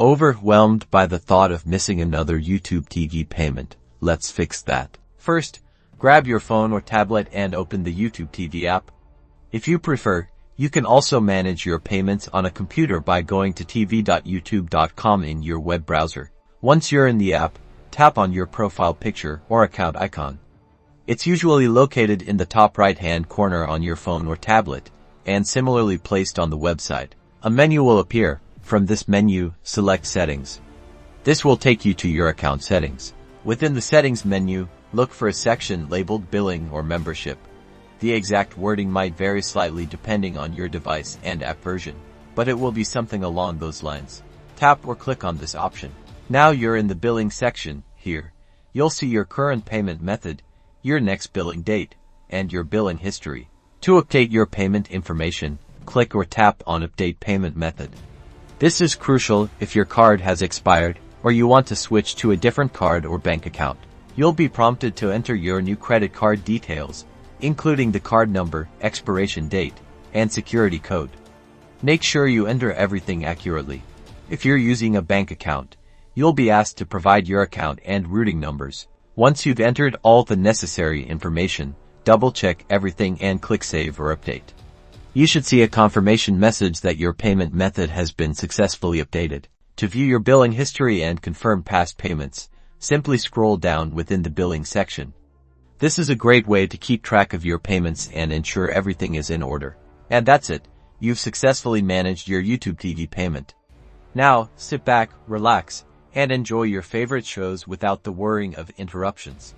Overwhelmed by the thought of missing another YouTube TV payment? Let's fix that. First, grab your phone or tablet and open the YouTube TV app. If you prefer, you can also manage your payments on a computer by going to tv.youtube.com in your web browser. Once you're in the app, tap on your profile picture or account icon. It's usually located in the top right-hand corner on your phone or tablet, and similarly placed on the website. A menu will appear. From this menu, select Settings. This will take you to your account settings. Within the Settings menu, look for a section labeled Billing or Membership. The exact wording might vary slightly depending on your device and app version, but it will be something along those lines. Tap or click on this option. Now you're in the Billing section. Here, you'll see your current payment method, your next billing date, and your billing history. To update your payment information, click or tap on Update Payment Method. This is crucial if your card has expired or you want to switch to a different card or bank account. You'll be prompted to enter your new credit card details, including the card number, expiration date, and security code. Make sure you enter everything accurately. If you're using a bank account, you'll be asked to provide your account and routing numbers. Once you've entered all the necessary information, double-check everything and click Save or Update. You should see a confirmation message that your payment method has been successfully updated. To view your billing history and confirm past payments, simply scroll down within the billing section. This is a great way to keep track of your payments and ensure everything is in order. And that's it. You've successfully managed your YouTube TV payment. Now, sit back, relax, and enjoy your favorite shows without the worrying of interruptions.